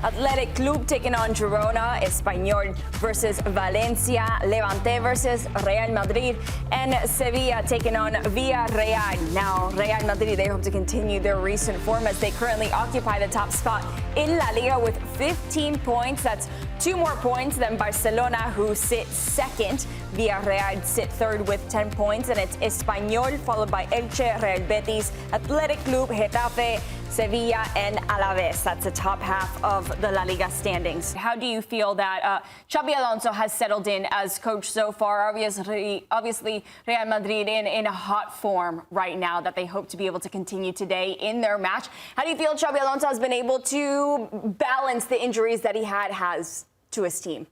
Athletic Club taking on Girona, Espanyol versus Valencia, Levante versus Real Madrid, and Sevilla taking on Villarreal. Now, Real Madrid, they hope to continue their recent form as they currently occupy the top spot in La Liga with 15 points. That's 2 more points than Barcelona, who sit second. Villarreal sit third with 10 points, and it's Espanyol, followed by Elche, Real Betis, Athletic Club, Getafe, Sevilla, and Alaves. That's the top half of the La Liga standings. How do you feel that Xabi Alonso has settled in as coach so far? Obviously, Real Madrid in a hot form right now that they hope to be able to continue today in their match. How do you feel Xabi Alonso has been able to balance the injuries that he has to his team?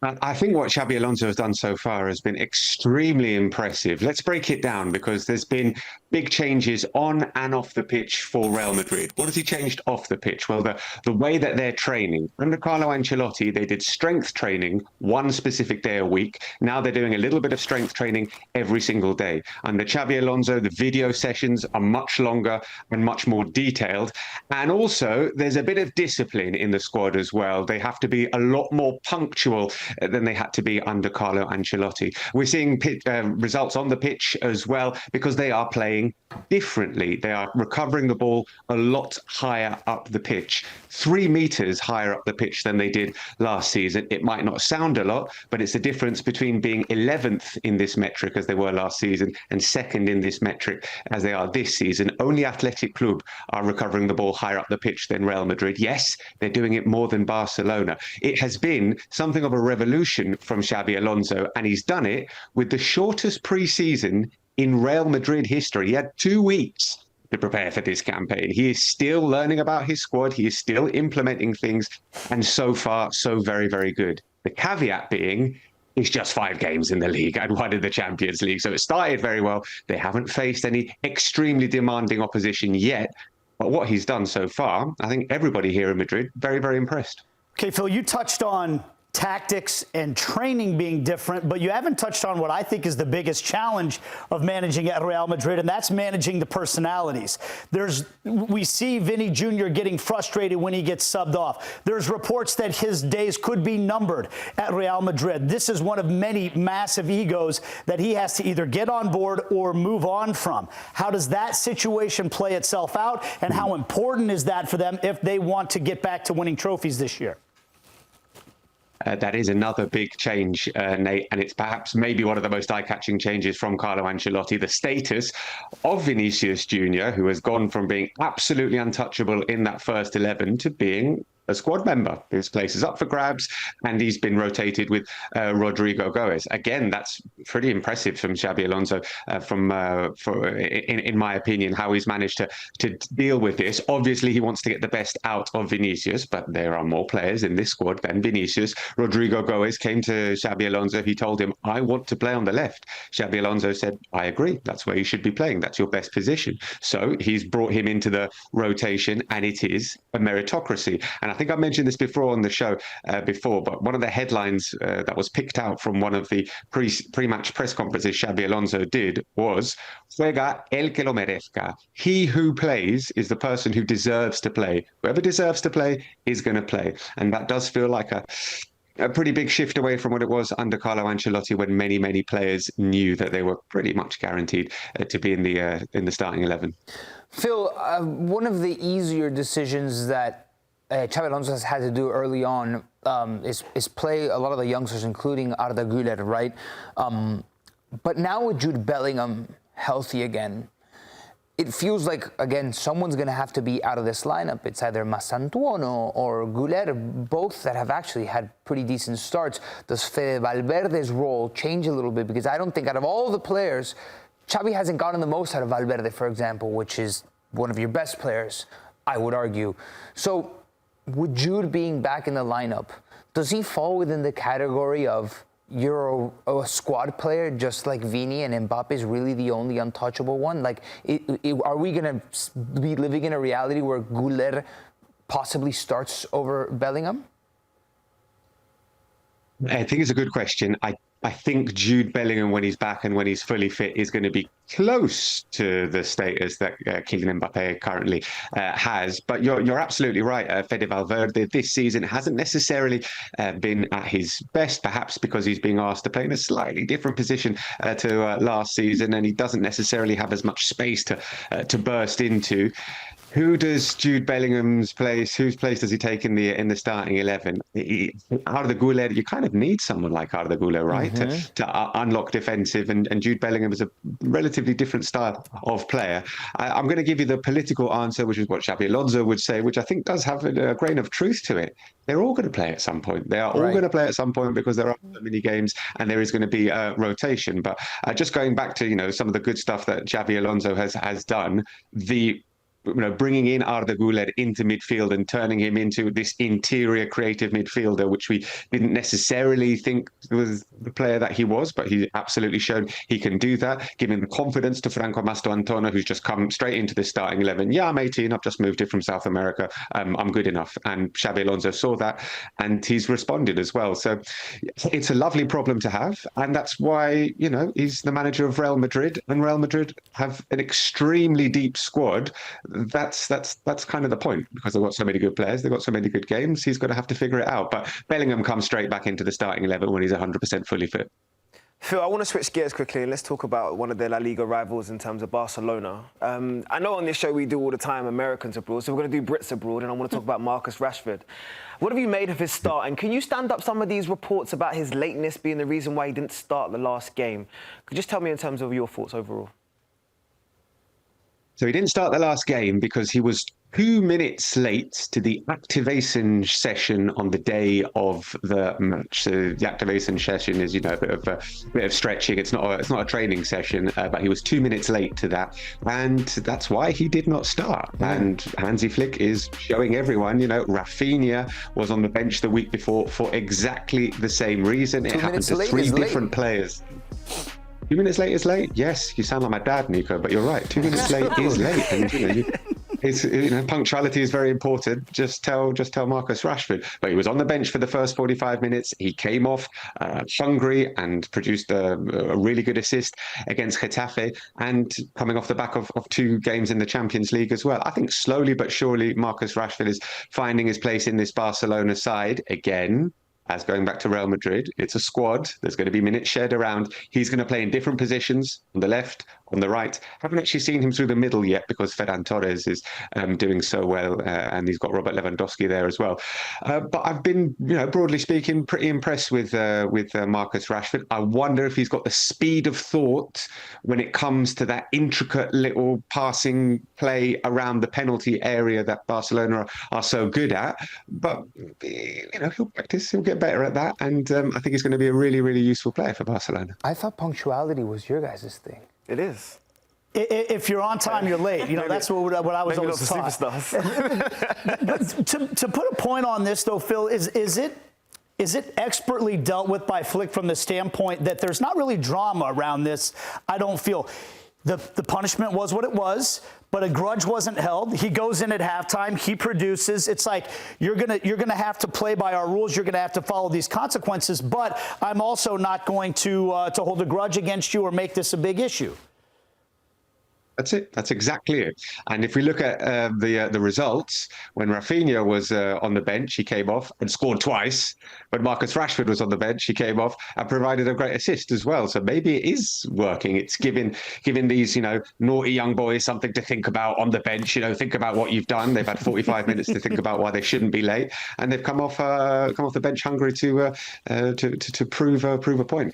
I think what Xabi Alonso has done so far has been extremely impressive. Let's break it down, because there's been big changes on and off the pitch for Real Madrid. What has he changed off the pitch? Well, the way that they're training. Under Carlo Ancelotti, they did strength training one specific day a week. Now they're doing a little bit of strength training every single day. Under Xabi Alonso, the video sessions are much longer and much more detailed. And also, there's a bit of discipline in the squad as well. They have to be a lot more punctual than they had to be under Carlo Ancelotti. We're seeing results on the pitch as well, because they are playing differently. They are recovering the ball a lot higher up the pitch, 3 meters higher up the pitch than they did last season. It might not sound a lot, but it's the difference between being 11th in this metric as they were last season and 2nd in this metric as they are this season. Only Athletic Club are recovering the ball higher up the pitch than Real Madrid. Yes, they're doing it more than Barcelona. It has been something of a revolution from Xabi Alonso, and he's done it with the shortest pre-season in Real Madrid history. He had 2 weeks to prepare for this campaign. He is still learning about his squad. He is still implementing things, and so far, so very, very good. The caveat being, it's just 5 games in the league and 1 in the Champions League. So it started very well. They haven't faced any extremely demanding opposition yet. But what he's done so far, I think everybody here in Madrid, very, very impressed. Okay, Phil, you touched on tactics and training being different, but you haven't touched on what I think is the biggest challenge of managing at Real Madrid, and that's managing the personalities. We see Vini Jr. getting frustrated when he gets subbed off. There's reports that his days could be numbered at Real Madrid. This is one of many massive egos that he has to either get on board or move on from. How does that situation play itself out, and how important is that for them if they want to get back to winning trophies this year? That is another big change, Nate, and it's perhaps maybe one of the most eye-catching changes from Carlo Ancelotti. The status of Vinicius Jr., who has gone from being absolutely untouchable in that first 11 to being a squad member. His place is up for grabs, and he's been rotated with Rodrigo Goes. Again, that's pretty impressive from Xabi Alonso, in my opinion, how he's managed to deal with this. Obviously, he wants to get the best out of Vinicius, but there are more players in this squad than Vinicius. Rodrigo Goes came to Xabi Alonso. He told him, I want to play on the left. Xabi Alonso said, I agree. That's where you should be playing. That's your best position. So he's brought him into the rotation, and it is a meritocracy. And I think I mentioned this before on the show but one of the headlines that was picked out from one of the pre-match press conferences Xabi Alonso did was, Juega el que lo merezca. He who plays is the person who deserves to play. Whoever deserves to play is going to play. And that does feel like a pretty big shift away from what it was under Carlo Ancelotti, when many, many players knew that they were pretty much guaranteed to be in the starting 11. Phil, one of the easier decisions that Xabi Alonso has had to do early on is play a lot of the youngsters, including Arda Güler, right? But now with Jude Bellingham healthy again, it feels like, again, someone's going to have to be out of this lineup. It's either Massantuono or Güler, both that have actually had pretty decent starts. Does Fede Valverde's role change a little bit? Because I don't think out of all the players, Xabi hasn't gotten the most out of Valverde, for example, which is one of your best players, I would argue. So with Jude being back in the lineup, does he fall within the category of you're a squad player just like Vini, and Mbappe is really the only untouchable one? Like, are we going to be living in a reality where Güler possibly starts over Bellingham? I think it's a good question. I I think Jude Bellingham, when he's back and when he's fully fit, is going to be close to the status that Kylian Mbappe currently has. But you're absolutely right. Fede Valverde this season hasn't necessarily been at his best, perhaps because he's being asked to play in a slightly different position to last season, and he doesn't necessarily have as much space to burst into. Who does Jude Bellingham's place? Whose place does he take in the starting 11? Arda Güler, you kind of need someone like Arda Güler, right, to unlock defensive, and Jude Bellingham is a relatively different style of player. I'm going to give you the political answer, which is what Xabi Alonso would say, which I think does have a grain of truth to it. They're all going to play at some point. They are all going to play at some point because there are so many games and there is going to be a rotation. But just going back to some of the good stuff that Xabi Alonso has done, bringing in Arda Güler into midfield and turning him into this interior creative midfielder, which we didn't necessarily think was the player that he was, but he absolutely showed he can do that. Giving the confidence to Franco Mastoantonio, who's just come straight into the starting 11. Yeah, I'm 18. I've just moved here from South America. I'm good enough. And Xabi Alonso saw that and he's responded as well. So it's a lovely problem to have. And that's why, he's the manager of Real Madrid, and Real Madrid have an extremely deep squad. That's kind of the point, because they've got so many good players, they've got so many good games. He's got to have to figure it out. But Bellingham comes straight back into the starting 11 when he's 100% fully fit. Phil, I want to switch gears quickly and let's talk about one of their La Liga rivals in terms of Barcelona. I know on this show we do all the time Americans abroad, so we're going to do Brits abroad, and I want to talk about Marcus Rashford. What have you made of his start? And can you stand up some of these reports about his lateness being the reason why he didn't start the last game? Could you just tell me in terms of your thoughts overall? So he didn't start the last game because he was 2 minutes late to the activation session on the day of the match. So the activation session is, a bit of stretching. It's not a training session, but he was 2 minutes late to that, and that's why he did not start. And Hansi Flick is showing everyone, Rafinha was on the bench the week before for exactly the same reason. It happened to 3 different players. 2 minutes late is late. Yes, you sound like my dad, Nico, but you're right. 2 minutes late is late, and punctuality is very important. Just tell Marcus Rashford. But he was on the bench for the first 45 minutes. He came off hungry and produced a really good assist against Getafe, and coming off the back of 2 games in the Champions League as well. I think slowly but surely Marcus Rashford is finding his place in this Barcelona side again. As going back to Real Madrid, it's a squad. There's going to be minutes shared around. He's going to play in different positions, on the left, on the right. Haven't actually seen him through the middle yet because Ferran Torres is doing so well, and he's got Robert Lewandowski there as well. But I've been, broadly speaking, pretty impressed with Marcus Rashford. I wonder if he's got the speed of thought when it comes to that intricate little passing play around the penalty area that Barcelona are so good at. But he'll practice. He'll get better at that, and I think he's going to be a really, really useful player for Barcelona. I thought punctuality was your guys' thing. It is. If you're on time, you're late. That's what I was always taught. To put a point on this, though, Phil, is it expertly dealt with by Flick from the standpoint that there's not really drama around this? I don't feel. The punishment was what it was, but a grudge wasn't held. He goes in at halftime. He produces. It's like you're gonna have to play by our rules. You're gonna have to follow these consequences. But I'm also not going to hold a grudge against you or make this a big issue. That's it. That's exactly it. And if we look at the results, when Rafinha was on the bench, he came off and scored twice. But Marcus Rashford was on the bench, he came off and provided a great assist as well. So maybe it is working. It's giving these naughty young boys something to think about on the bench. Think about what you've done. They've had 45 minutes to think about why they shouldn't be late, and they've come off the bench hungry to prove a point.